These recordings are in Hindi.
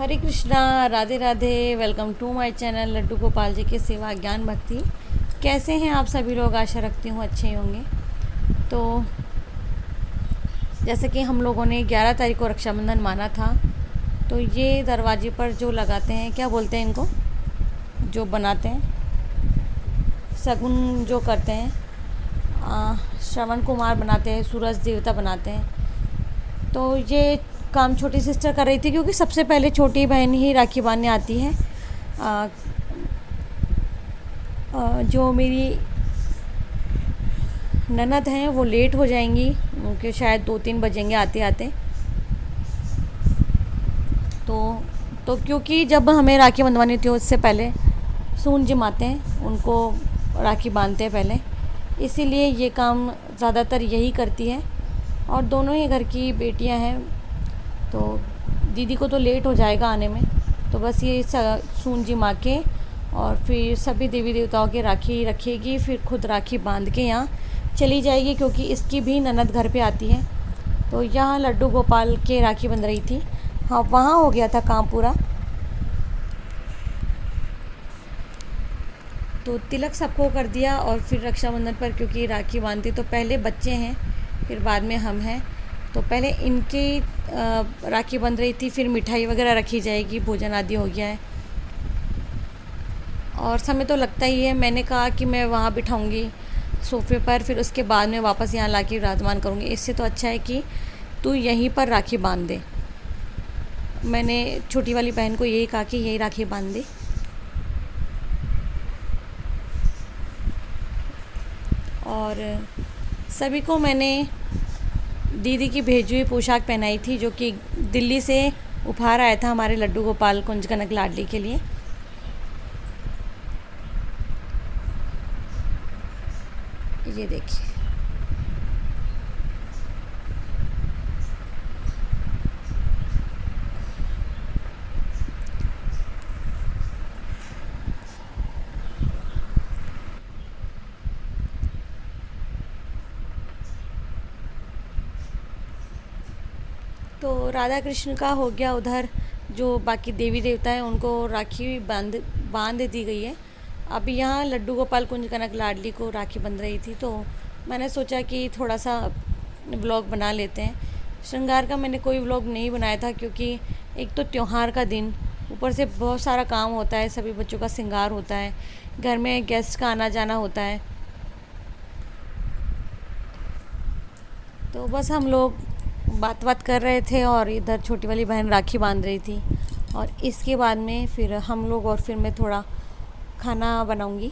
Hare Krishna, Radhe Radhe. Welcome to my channel Laddu Gopal ji की सेवा ज्ञान भक्ति। कैसे हैं आप सभी लोग? आशा रखती हूँ अच्छे ही होंगे। तो जैसे कि हम लोगों ने 11 तारीख को रक्षाबंधन माना था, तो ये दरवाजे पर जो लगाते हैं, क्या बोलते हैं इनको, जो बनाते हैं, शगुन जो करते हैं, श्रवण कुमार बनाते हैं, सूरज देवता बनाते हैं। तो ये काम छोटी सिस्टर कर रही थी, क्योंकि सबसे पहले छोटी बहन ही राखी बांधने आती है। जो मेरी ननद हैं वो लेट हो जाएंगी, उनके शायद 2-3 बजेंगे आते आते। तो क्योंकि जब हमें राखी बंधवानी होती है उससे पहले सून जिमाते हैं, उनको राखी बांधते हैं पहले, इसीलिए ये काम ज़्यादातर यही करती है। और दोनों ही घर की बेटियां हैं, तो दीदी को तो लेट हो जाएगा आने में, तो बस ये सून जिमा के और फिर सभी देवी देवताओं की राखी रखेगी, फिर खुद राखी बांध के यहाँ चली जाएगी, क्योंकि इसकी भी ननद घर पे आती है। तो यहाँ लड्डू गोपाल के राखी बंध रही थी। हाँ, वहाँ हो गया था काम पूरा। तो तिलक सबको कर दिया, और फिर रक्षाबंधन पर क्योंकि राखी बांधती तो पहले बच्चे हैं, फिर बाद में हम हैं, तो पहले इनकी राखी बंध रही थी, फिर मिठाई वगैरह रखी जाएगी, भोजन आदि हो गया है। और समय तो लगता ही है। मैंने कहा कि मैं वहाँ बिठाऊंगी सोफे पर, फिर उसके बाद में वापस यहाँ ला के विराजमान करूँगी। इससे तो अच्छा है कि तू यहीं पर राखी बांध दे। मैंने छोटी वाली बहन को यही कहा कि यही राखी बांध दे। और सभी को मैंने दीदी की भेजी हुई पोशाक पहनाई थी, जो कि दिल्ली से उपहार आया था हमारे लड्डू गोपाल कुंज कनक लाडली के लिए। ये देखिए, तो राधा कृष्ण का हो गया। उधर जो बाकी देवी देवता हैं उनको राखी बांध दी गई है। अभी यहाँ लड्डू गोपाल कुंज कनक लाडली को राखी बंध रही थी, तो मैंने सोचा कि थोड़ा सा व्लॉग बना लेते हैं। श्रृंगार का मैंने कोई व्लॉग नहीं बनाया था, क्योंकि एक तो त्यौहार का दिन, ऊपर से बहुत सारा काम होता है, सभी बच्चों का श्रृंगार होता है, घर में गेस्ट का आना जाना होता है। तो बस हम लोग बात कर रहे थे, और इधर छोटी वाली बहन राखी बांध रही थी। और इसके बाद में फिर हम लोग, और फिर मैं थोड़ा खाना बनाऊंगी,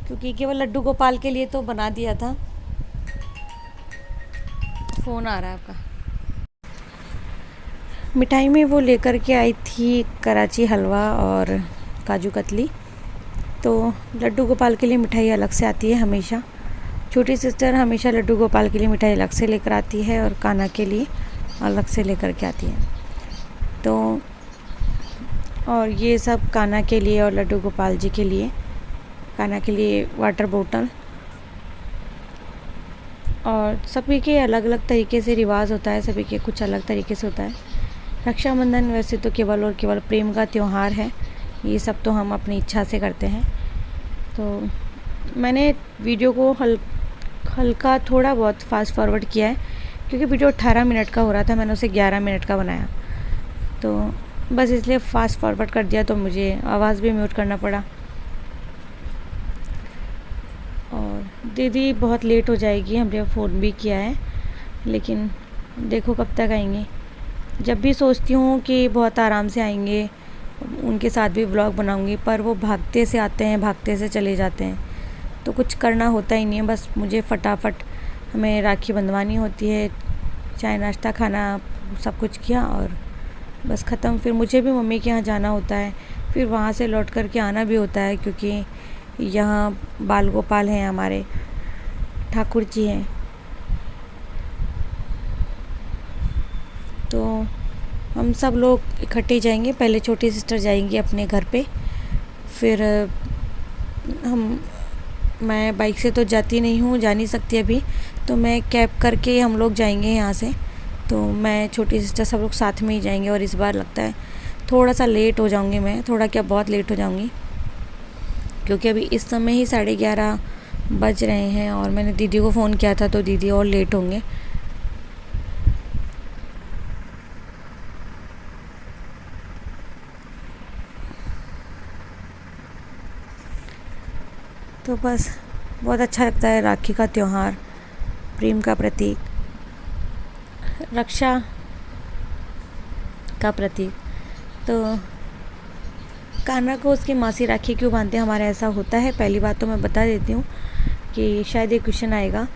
क्योंकि केवल लड्डू गोपाल के लिए तो बना दिया था। फ़ोन आ रहा है आपका। मिठाई में वो लेकर के आई थी कराची हलवा और काजू कतली। तो लड्डू गोपाल के लिए मिठाई अलग से आती है हमेशा। छोटी सिस्टर हमेशा लड्डू गोपाल के लिए मिठाई अलग से लेकर आती है, और कान्हा के लिए अलग से लेकर के आती है। तो और ये सब कान्हा के लिए और लड्डू गोपाल जी के लिए। कान्हा के लिए वाटर बोतल। और सभी के अलग अलग तरीके से रिवाज होता है, सभी के कुछ अलग तरीके से होता है। रक्षाबंधन वैसे तो केवल और केवल प्रेम का त्यौहार है, ये सब तो हम अपनी इच्छा से करते हैं। तो मैंने वीडियो को हल्का थोड़ा बहुत फास्ट फॉरवर्ड किया है, क्योंकि वीडियो 18 मिनट का हो रहा था, मैंने उसे 11 मिनट का बनाया, तो बस इसलिए फास्ट फॉरवर्ड कर दिया, तो मुझे आवाज़ भी म्यूट करना पड़ा। और दीदी बहुत लेट हो जाएगी, हमने फ़ोन भी किया है, लेकिन देखो कब तक आएंगे। जब भी सोचती हूँ कि बहुत आराम से आएंगे, उनके साथ भी व्लॉग बनाऊंगी, पर वो भागते से आते हैं, भागते से चले जाते हैं, तो कुछ करना होता ही नहीं है। बस मुझे फटाफट हमें राखी बंधवानी होती है, चाय नाश्ता खाना सब कुछ किया और बस ख़त्म। फिर मुझे भी मम्मी के यहाँ जाना होता है, फिर वहाँ से लौट कर के आना भी होता है, क्योंकि यहाँ बाल गोपाल हैं, हमारे ठाकुर जी हैं। तो हम सब लोग इकट्ठे जाएंगे। पहले छोटी सिस्टर जाएंगी अपने घर पे, फिर मैं बाइक से तो जाती नहीं हूँ, जा नहीं सकती अभी, तो मैं कैब करके हम लोग जाएंगे यहाँ से। तो मैं छोटी सिस्टर सब लोग साथ में ही जाएंगे। और इस बार लगता है थोड़ा सा लेट हो जाऊंगी मैं, थोड़ा क्या बहुत लेट हो जाऊंगी, क्योंकि अभी इस समय ही 11:30 बज रहे हैं और मैंने दीदी को फ़ोन किया था तो दीदी और लेट होंगे। तो बस बहुत अच्छा लगता है राखी का त्यौहार, प्रेम का प्रतीक, रक्षा का प्रतीक। तो कान्हा को उसकी मासी राखी क्यों बांधते हैं, हमारा ऐसा होता है। पहली बात तो मैं बता देती हूँ कि शायद ये क्वेश्चन आएगा,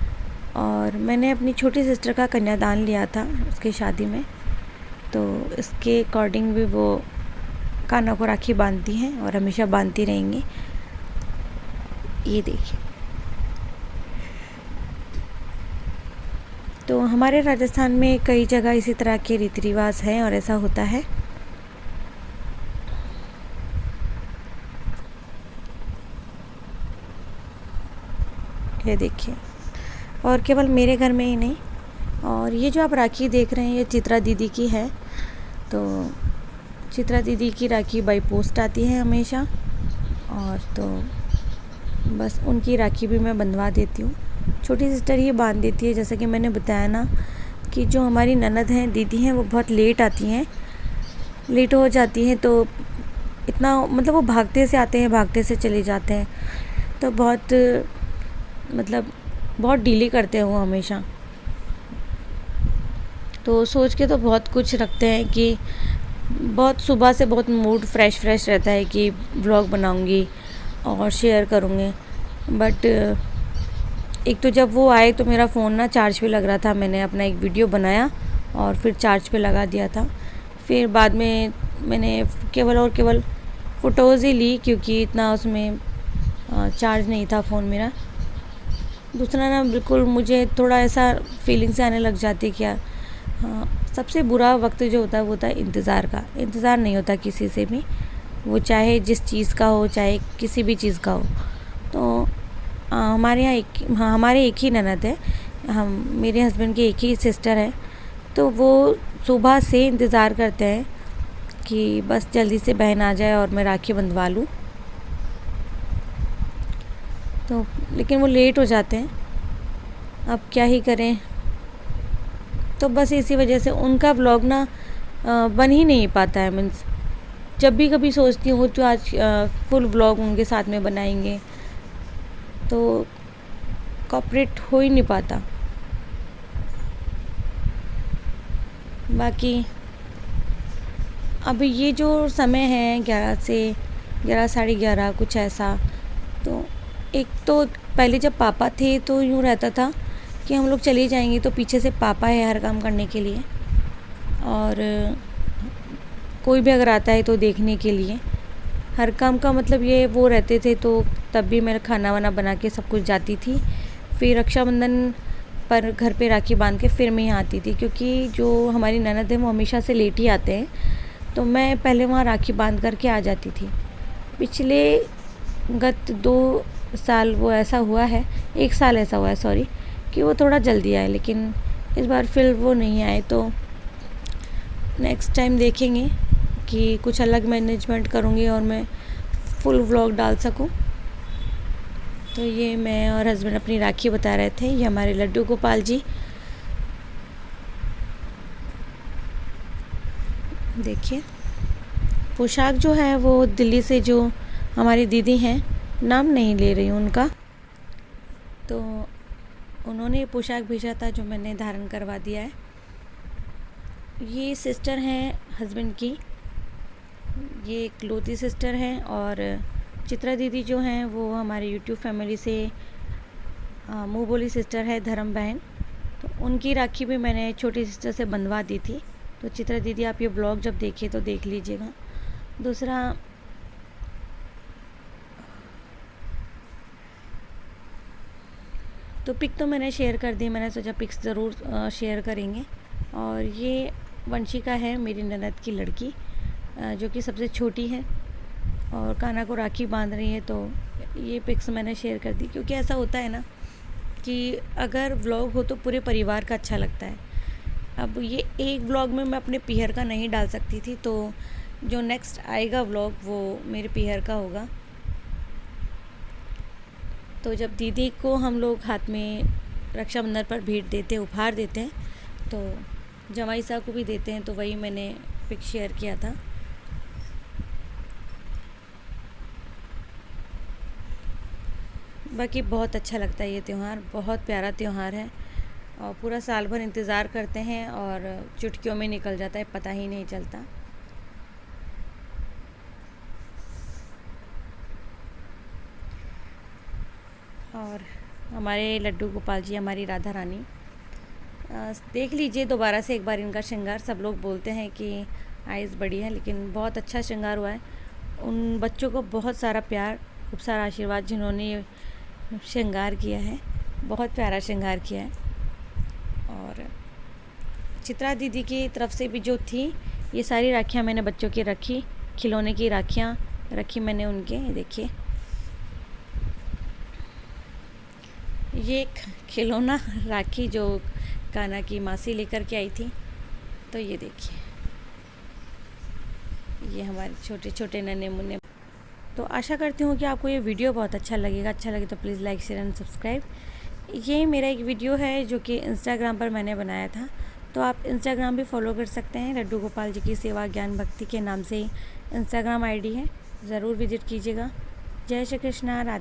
और मैंने अपनी छोटी सिस्टर का कन्यादान लिया था उसकी शादी में, तो इसके अकॉर्डिंग भी वो कान्हा को राखी बांधती हैं और हमेशा बांधती रहेंगी। ये देखिए, तो हमारे राजस्थान में कई जगह इसी तरह के रीति रिवाज हैं और ऐसा होता है। ये देखिए, और केवल मेरे घर में ही नहीं, और ये जो आप राखी देख रहे हैं ये चित्रा दीदी की है। तो चित्रा दीदी की राखी बाई पोस्ट आती है हमेशा, और तो बस उनकी राखी भी मैं बंधवा देती हूँ। छोटी सिस्टर ही बांध देती है। जैसा कि मैंने बताया ना कि जो हमारी ननद हैं, दीदी हैं, वो बहुत लेट आती हैं, लेट हो जाती हैं, तो इतना मतलब वो भागते से आते हैं, भागते से चले जाते हैं, तो बहुत बहुत डिले करते हैं वो हमेशा। तो सोच के तो बहुत कुछ रखते हैं कि बहुत सुबह से बहुत मूड फ्रेश रहता है कि व्लॉग बनाऊंगी और शेयर करूँगी। बट एक तो जब वो आए तो मेरा फ़ोन ना चार्ज पे लग रहा था, मैंने अपना एक वीडियो बनाया और फिर चार्ज पे लगा दिया था। फिर बाद में मैंने केवल फ़ोटोज़ ही ली, क्योंकि इतना उसमें चार्ज नहीं था फ़ोन मेरा। दूसरा ना बिल्कुल मुझे थोड़ा ऐसा फीलिंग से आने लग जाती है कि यार सबसे बुरा वक्त जो होता है वो होता है इंतज़ार का। इंतज़ार नहीं होता किसी से भी, वो चाहे जिस चीज़ का हो, चाहे किसी भी चीज़ का हो। तो हमारे यहाँ हमारे एक ही ननद है, हम मेरे हस्बैंड की एक ही सिस्टर है, तो वो सुबह से इंतज़ार करते हैं कि बस जल्दी से बहन आ जाए और मैं राखी बंधवा लूँ। तो लेकिन वो लेट हो जाते हैं, अब क्या ही करें। तो बस इसी वजह से उनका व्लॉग ना बन ही नहीं पाता है। मीन्स जब भी कभी सोचती हूँ तो आज फुल व्लॉग उनके साथ में बनाएंगे, तो कॉपरेट हो ही नहीं पाता। बाकी अभी ये जो समय है 11 से 11, 11:30 कुछ ऐसा, तो एक तो पहले जब पापा थे तो यूँ रहता था कि हम लोग चले जाएंगे तो पीछे से पापा है हर काम करने के लिए, और कोई भी अगर आता है तो देखने के लिए। हर काम का मतलब ये वो रहते थे, तो तब भी मैं खाना वाना बना के सब कुछ जाती थी। फिर रक्षाबंधन पर घर पे राखी बांध के फिर मैं यहाँ आती थी, क्योंकि जो हमारी ननद है वो हमेशा से लेट ही आते हैं, तो मैं पहले वहाँ राखी बांध करके आ जाती थी। पिछले गत 2 साल वो ऐसा हुआ है, 1 साल ऐसा हुआ है सॉरी, कि वो थोड़ा जल्दी आए, लेकिन इस बार फिर वो नहीं आए। तो नेक्स्ट टाइम देखेंगे कि कुछ अलग मैनेजमेंट करूँगी और मैं फुल व्लॉग डाल सकूँ। तो ये मैं और हस्बैंड अपनी राखी बता रहे थे, ये हमारे लड्डू गोपाल जी। देखिए, पोशाक जो है वो दिल्ली से जो हमारी दीदी हैं, नाम नहीं ले रही हूँ उनका, तो उन्होंने पोशाक भेजा था जो मैंने धारण करवा दिया है। ये सिस्टर हैं हस्बैंड की, ये इकलौती सिस्टर हैं, और चित्रा दीदी जो हैं वो हमारे यूट्यूब फैमिली से मुँह बोली सिस्टर है, धर्म बहन। तो उनकी राखी भी मैंने छोटी सिस्टर से बंधवा दी थी। तो चित्रा दीदी आप ये ब्लॉग जब देखें तो देख लीजिएगा। दूसरा तो पिक तो मैंने शेयर कर दी, मैंने सोचा पिक्स ज़रूर शेयर करेंगे। और ये वंशिका है मेरी ननद की लड़की, जो कि सबसे छोटी है और कान्हा को राखी बांध रही है। तो ये पिक्स मैंने शेयर कर दी, क्योंकि ऐसा होता है ना कि अगर व्लॉग हो तो पूरे परिवार का अच्छा लगता है। अब ये एक व्लॉग में मैं अपने पीहर का नहीं डाल सकती थी, तो जो नेक्स्ट आएगा व्लॉग वो मेरे पीहर का होगा। तो जब दीदी को हम लोग हाथ में रक्षाबंधन पर भेंट देते हैं, उपहार देते हैं, तो जमाई साहब को भी देते हैं, तो वही मैंने पिक शेयर किया था। बाकी बहुत अच्छा लगता है ये त्यौहार, बहुत प्यारा त्यौहार है और पूरा साल भर इंतज़ार करते हैं और चुटकियों में निकल जाता है, पता ही नहीं चलता। और हमारे लड्डू गोपाल जी, हमारी राधा रानी, देख लीजिए दोबारा से एक बार इनका श्रृंगार। सब लोग बोलते हैं कि आइज़ बड़ी है, लेकिन बहुत अच्छा श्रृंगार हुआ है। उन बच्चों को बहुत सारा प्यार, खूब सारा आशीर्वाद जिन्होंने ये श्रृंगार किया है, बहुत प्यारा श्रृंगार किया है। और चित्रा दीदी की तरफ से भी जो थी, ये सारी राखियाँ मैंने बच्चों की रखी, खिलौने की राखियाँ रखी मैंने उनके। देखिए ये एक खिलौना राखी जो कान्हा की मासी लेकर के आई थी, तो ये देखिए, ये हमारे छोटे छोटे नन्हे मुन्ने। तो आशा करती हूँ कि आपको ये वीडियो बहुत अच्छा लगेगा। अच्छा लगे तो please like share and subscribe. ये मेरा एक वीडियो है जो कि इंस्टाग्राम पर मैंने बनाया था, तो आप इंस्टाग्राम भी फॉलो कर सकते हैं। लड्डू गोपाल जी की सेवा ज्ञान भक्ति के नाम से ही इंस्टाग्राम आईडी है, ज़रूर विजिट कीजिएगा। जय श्री कृष्णा। राधे।